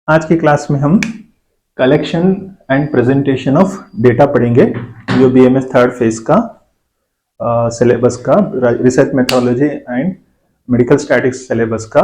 आज की क्लास में हम collection and presentation of data पढ़ेंगे जो बीएमएस थर्ड फेज का सिलेबस का research methodology and medical statics syllabus का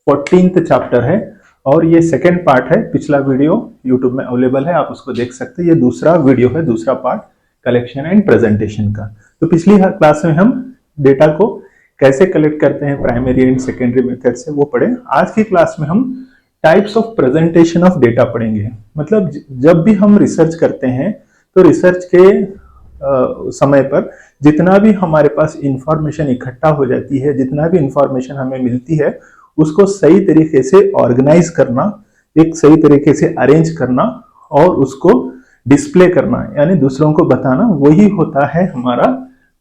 14th चैप्टर है और ये सेकेंड पार्ट है। पिछला वीडियो यूट्यूब में अवेलेबल है, आप उसको देख सकते हैं। ये दूसरा वीडियो है, दूसरा पार्ट कलेक्शन एंड प्रेजेंटेशन का। तो पिछली क्लास में हम डेटा को कैसे कलेक्ट करते हैं प्राइमरी एंड सेकेंडरी मेथड से वो पढ़े। आज की क्लास में हम types of presentation of data पढ़ेंगे। मतलब जब भी हम रिसर्च करते हैं तो रिसर्च के समय पर जितना भी हमारे पास इंफॉर्मेशन इकट्ठा हो जाती है, जितना भी इंफॉर्मेशन हमें मिलती है, उसको सही तरीके से ऑर्गेनाइज करना, एक सही तरीके से अरेंज करना और उसको डिस्प्ले करना, यानी दूसरों को बताना, वही होता है हमारा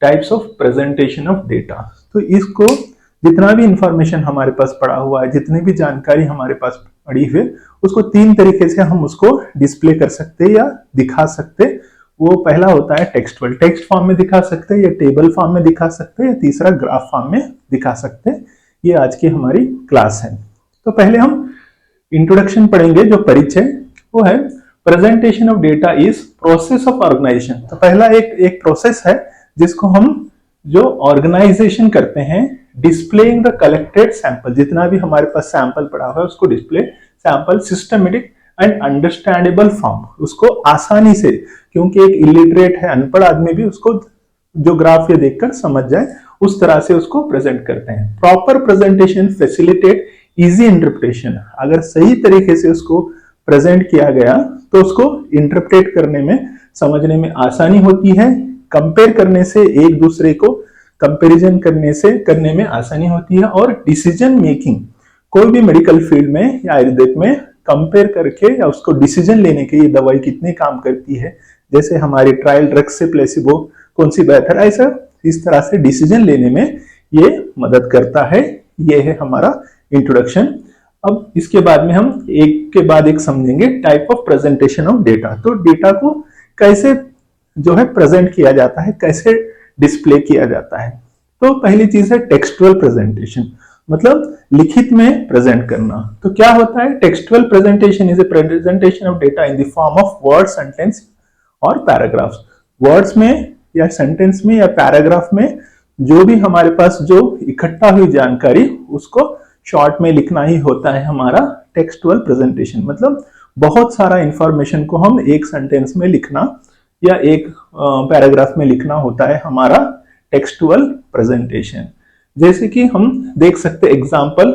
types of presentation of data. तो इसको जितना भी इंफॉर्मेशन हमारे पास पड़ा हुआ है, जितनी भी जानकारी हमारे पास पड़ी हुई है, उसको तीन तरीके से हम उसको डिस्प्ले कर सकते हैं या दिखा सकते। वो पहला होता है टेक्सटुअल, टेक्स्ट फॉर्म में दिखा सकते हैं या टेबल फॉर्म में दिखा सकते हैं या तीसरा ग्राफ फॉर्म में दिखा सकते हैं। ये आज की हमारी क्लास है। तो पहले हम इंट्रोडक्शन पढ़ेंगे, जो परिचय वो है presentation of data is process of organisation. तो पहला एक प्रोसेस है जिसको हम जो ऑर्गेनाइजेशन करते हैं, डिस्प्लेइंग द कलेक्टेड सैंपल, जितना भी हमारे पास सैंपल पड़ा हुआ है उसको display sample systematic and understandable form, उसको आसानी से, क्योंकि एक इलिटरेट है, अनपढ़ आदमी भी उसको जो ग्राफ ये देखकर समझ जाए उस तरह से उसको प्रेजेंट करते हैं। Proper presentation facilitate easy interpretation. अगर सही तरीके से उसको प्रेजेंट किया गया तो उसको इंटरप्रेट करने में, समझने में आसानी होती है। कंपेयर करने से, एक दूसरे को कंपैरिजन करने में आसानी होती है। और डिसीजन मेकिंग, कोई भी मेडिकल फील्ड में या आयुर्वेद में कंपेयर करके या उसको डिसीजन लेने के लिए दवाई कितने काम करती है, जैसे हमारी ट्रायल ड्रग से प्लेसिबो कौन सी बेहतर, ऐसा इस तरह से डिसीजन लेने में ये मदद करता है। ये है हमारा इंट्रोडक्शन। अब इसके बाद में हम एक के बाद एक समझेंगे type of presentation of data. तो डेटा को कैसे जो है प्रेजेंट किया जाता है, कैसे डिस्प्ले किया जाता है। तो पहली चीज है टेक्सटुअल प्रेजेंटेशन, मतलब लिखित में प्रेजेंट करना। तो क्या होता है textual presentation? Is a presentation of data in the form of word, sentence और पैराग्राफ्स। वर्ड्स में या सेंटेंस में या पैराग्राफ में जो भी हमारे पास जो इकट्ठा हुई जानकारी, उसको शॉर्ट में लिखना ही होता है हमारा टेक्सटुअल प्रेजेंटेशन। मतलब बहुत सारा इंफॉर्मेशन को हम एक सेंटेंस में लिखना या एक पैराग्राफ में लिखना होता है हमारा टेक्सटुअल प्रेजेंटेशन। जैसे कि हम देख सकते example,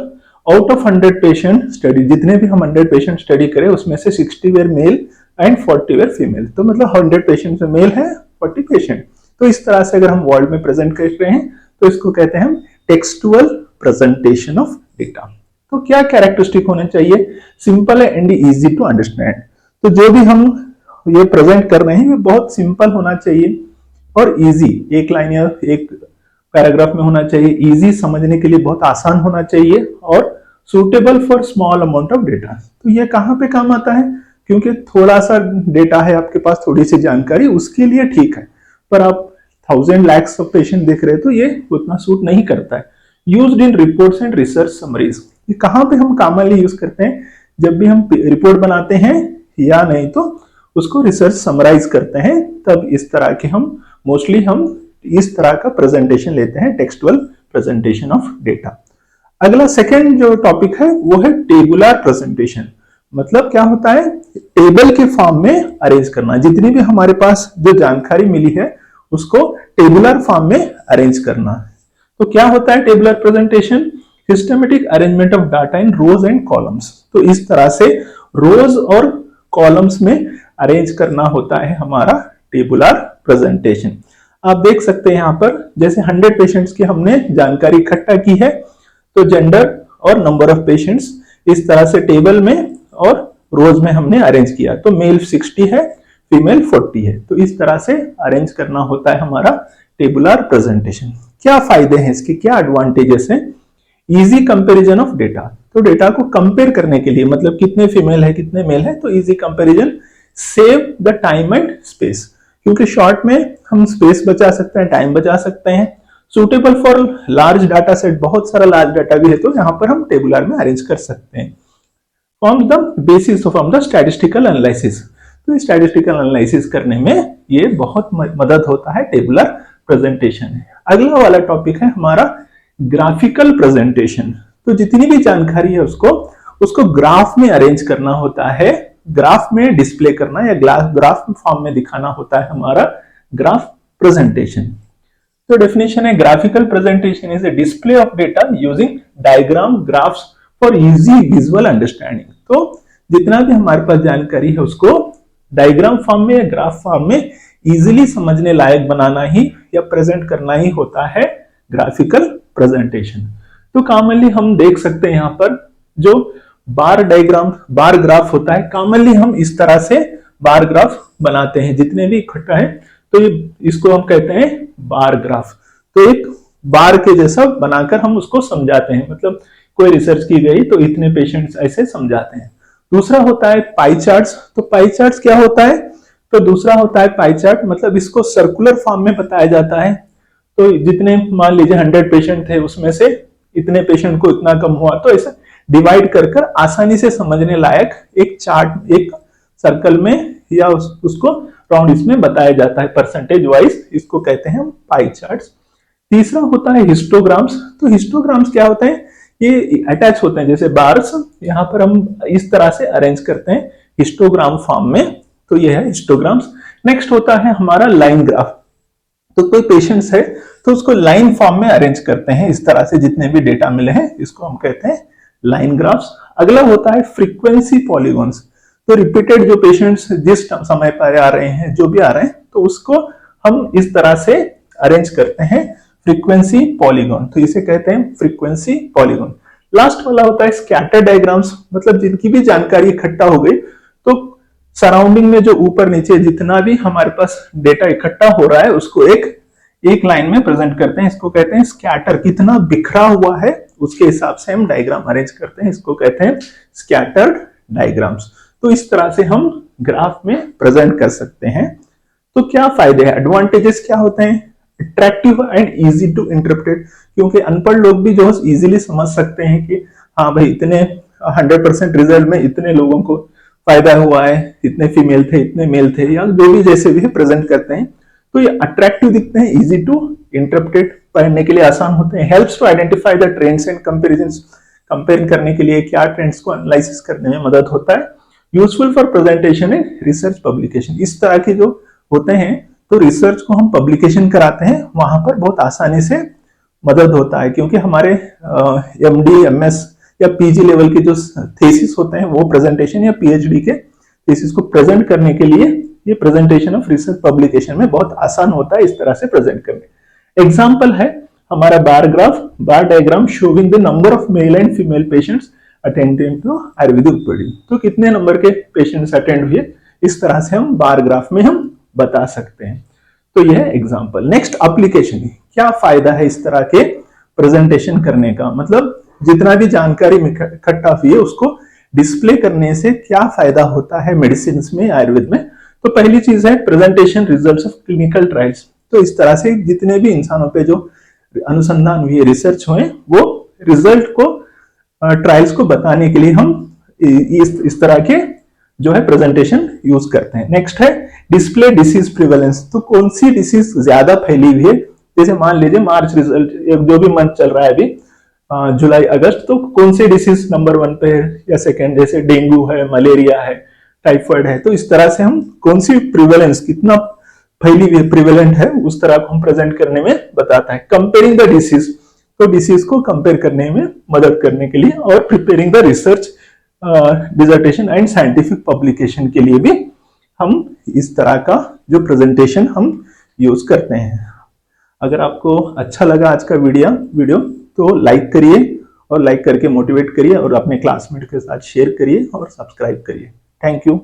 out of 100 patient study, जितने भी हम 100 पेशेंट स्टडी करें उसमें से 60 were male and 40 were female. तो मतलब 100 पेशेंट में मेल है, 40 पेशेंट। तो इस तरह से अगर हम वर्ड में प्रेजेंट कर रहे हैं तो इसको कहते हैं हम टेक्सटुअल प्रेजेंटेशन ऑफ डेटा। तो क्या कैरेक्टरिस्टिक होने चाहिए? Simple and easy to understand. तो जो भी हम ये प्रेजेंट कर रहे हैं ये बहुत सिंपल होना चाहिए और इजी, एक लाइन या एक पैराग्राफ में होना चाहिए, इजी, समझने के लिए बहुत आसान होना चाहिए और suitable for small amount of data. तो ये कहाँ पे काम आता है? क्योंकि थोड़ा सा डेटा है आपके पास, थोड़ी सी जानकारी, उसके लिए ठीक है, पर आप 1000 lakhs ऑफ पेशेंट देख रहे हैं तो ये उतना सूट नहीं करता है। Used in reports and research summaries, ये कहाँ पे हम कॉमनली यूज करते हैं? जब भी हम रिपोर्ट बनाते हैं या नहीं तो उसको रिसर्च समराइज करते हैं, तब इस तरह के हम मोस्टली हम इस तरह का प्रेजेंटेशन लेते हैं, टेक्सटुअल प्रेजेंटेशन ऑफ डेटा। अगला सेकंड जो टॉपिक है वो है टेबुलर प्रेजेंटेशन। मतलब क्या होता है? टेबल के फॉर्म में अरेंज करना, जितनी भी हमारे पास जो जानकारी मिली है उसको टेबुलर फॉर्म में अरेंज करना। तो क्या होता है tabular presentation? Systematic arrangement of data in rows and columns. तो इस तरह से रोज और कॉलम्स में अरेंज करना होता है हमारा टेबुलर प्रेजेंटेशन। आप देख सकते हैं यहाँ पर, जैसे 100 पेशेंट्स की हमने जानकारी इकट्ठा की है, तो जेंडर और नंबर ऑफ पेशेंट्स इस तरह से टेबल में और रोज में हमने अरेंज किया। तो मेल 60 है, फीमेल 40 है। तो इस तरह से अरेंज करना होता है हमारा टेबुलर प्रेजेंटेशन। क्या फायदे हैं इसके, क्या एडवांटेजेस हैं? Easy comparison of data. तो डेटा को कंपेयर करने के लिए, मतलब कितने फीमेल है कितने मेल है, तो easy comparison. Save the time and space, क्योंकि शॉर्ट में हम स्पेस बचा सकते हैं, टाइम बचा सकते हैं। Suitable for large data set, बहुत सारा लार्ज डाटा भी है तो यहाँ पर हम टेबुलर में अरेंज कर सकते हैं। Forms the basis from the statistical analysis. तो स्टैटिस्टिकल एनालिसिस करने में ये बहुत मदद होता है, टेबुलर प्रेजेंटेशन है। अगला वाला टॉपिक है हमारा ग्राफिकल प्रेजेंटेशन। तो जितनी भी जानकारी है उसको ग्राफ में अरेंज करना होता है, ग्राफ में डिस्प्ले करना या ग्राफ फॉर्म में दिखाना होता है हमारा ग्राफ प्रेजेंटेशन। तो डेफिनेशन है graphical presentation is a display of data using diagram graphs for easy visual understanding. तो जितना भी हमारे पास जानकारी है उसको डायग्राम फॉर्म में या ग्राफ फॉर्म में इजीली समझने लायक बनाना ही या प्रेजेंट करना ही होता है ग्राफिकल प्रेजेंटेशन। तो कॉमनली हम देख सकते हैं यहाँ पर जो बार डायग्राम, बार ग्राफ होता है, कॉमनली हम इस तरह से बार ग्राफ बनाते हैं जितने भी इकट्ठा है। तो इसको हम कहते हैं बार ग्राफ। तो एक बार के जैसा बनाकर हम उसको समझाते हैं, मतलब कोई रिसर्च की गई तो इतने पेशेंट्स ऐसे समझाते हैं। दूसरा होता है पाई चार्ट्स। तो पाई चार्ट्स क्या होता है? तो दूसरा होता है पाई चार्ट, मतलब इसको सर्कुलर फॉर्म में बताया जाता है। तो जितने मान लीजिए 100 पेशेंट थे उसमें से इतने पेशेंट को इतना कम हुआ, तो ऐसा डिवाइड कर आसानी से समझने लायक एक चार्ट, एक सर्कल में या उसको राउंड इसमें बताया जाता है परसेंटेज वाइज, इसको कहते हैं पाई चार्ट्स। तीसरा होता है हिस्टोग्राम्स। तो हिस्टोग्राम्स क्या होते हैं? ये अटैच होते हैं जैसे बार्स, यहाँ पर हम इस तरह से अरेंज करते हैं हिस्टोग्राम फॉर्म में। तो ये है हिस्टोग्राम्स। नेक्स्ट होता है हमारा लाइन ग्राफ। तो कोई पेशेंट्स है तो उसको लाइन फॉर्म में अरेंज करते हैं इस तरह से, जितने भी डेटा मिले हैं इसको हम कहते हैं लाइन ग्राफ्स। अगला होता है फ्रीक्वेंसी पॉलीगॉन्स। तो रिपीटेड जो पेशेंट्स जिस समय पर आ रहे हैं, जो भी आ रहे हैं, तो उसको हम इस तरह से अरेंज करते हैं फ्रीक्वेंसी पॉलीगॉन। तो इसे कहते हैं फ्रीक्वेंसी पॉलीगॉन। लास्ट वाला होता है स्कैटर डायग्राम्स, मतलब जिनकी भी जानकारी इकट्ठा हो गई तो सराउंडिंग में जो ऊपर नीचे जितना भी हमारे पास डेटा इकट्ठा हो रहा है उसको एक लाइन में प्रेजेंट करते हैं, इसको कहते हैं स्कैटर। कितना बिखरा हुआ है उसके हिसाब से हम डायग्राम अरेंज करते हैं, इसको कहते हैं स्कैटर्ड डायग्राम्स। तो इस तरह से हम ग्राफ में प्रेजेंट कर सकते हैं। तो क्या फायदे हैं, एडवांटेजेस क्या होते हैं? Attractive and easy to interpret, क्योंकि अनपढ़ लोग भी जो है इजीली समझ सकते हैं कि हाँ भाई इतने 100% रिजल्ट में इतने लोगों को फायदा हुआ है, इतने फीमेल थे, इतने मेल थे, या जो भी जैसे भी प्रेजेंट करते हैं। तो ये अट्रैक्टिव दिखते हैं, इजी टू इंटरप्रेट, पढ़ने के लिए आसान होते हैं। Helps to identify the trends and comparisons, compare करने के लिए क्या ट्रेंड्स को एनालिसिस करने में मदद होता है। Useful for presentation and research publication, इस तरह के जो होते हैं तो रिसर्च को हम पब्लिकेशन कराते हैं, वहां पर बहुत आसानी से मदद होता है, क्योंकि हमारे एमडी, एमएस या पीजी लेवल के जो थीसिस होते हैं वो प्रेजेंटेशन या पीएचडी के थीसिस को प्रेजेंट करने के लिए ये प्रेजेंटेशन ऑफ रिसर्च पब्लिकेशन में बहुत आसान होता है इस तरह से प्रेजेंट करने। एग्जाम्पल है हमारा bar graph, bar diagram showing the number of male and female patients attending to Ayurvedic OPD. तो कितने नंबर के पेशेंट्स अटेंड हुए, इस तरह से हम बार ग्राफ में हम बता सकते हैं। तो यह एग्जाम्पल। नेक्स्ट एप्लीकेशन, क्या फायदा है इस तरह के प्रेजेंटेशन करने का, मतलब जितना भी जानकारी इकट्ठा हुई है उसको डिस्प्ले करने से क्या फायदा होता है मेडिसिन में, आयुर्वेद में। तो पहली चीज है presentation results of clinical trials. तो इस तरह से जितने भी इंसानों पे जो अनुसंधान हुए, रिसर्च हुए, वो रिजल्ट को ट्रायल्स को बताने के लिए हम इस तरह के जो है प्रेजेंटेशन यूज करते हैं। नेक्स्ट है डिस्प्ले डिसीज प्रिवेलेंस। तो कौन सी डिसीज ज्यादा फैली हुई है, जैसे मान लीजिए मार्च रिजल्ट, जो भी मंथ चल रहा है अभी जुलाई अगस्त, तो कौन सी डिसीज नंबर 1 पे है या सेकंड, जैसे डेंगू है, मलेरिया है, टाइफाइड है। तो इस तरह से हम कौन सी प्रिवेलेंस, कितना फैली हुई प्रिवेलेंट है, उस तरह को हम प्रेजेंट करने में बताता है। कंपेयरिंग द डिसीज, तो डिसीज को कंपेयर करने में मदद करने के लिए, और preparing the research dissertation and scientific publication के लिए भी हम इस तरह का जो प्रेजेंटेशन हम यूज करते हैं। अगर आपको अच्छा लगा आज का वीडियो तो लाइक करिए, और लाइक करके मोटिवेट करिए, और अपने क्लासमेट के साथ शेयर करिए और सब्सक्राइब करिए। Thank you.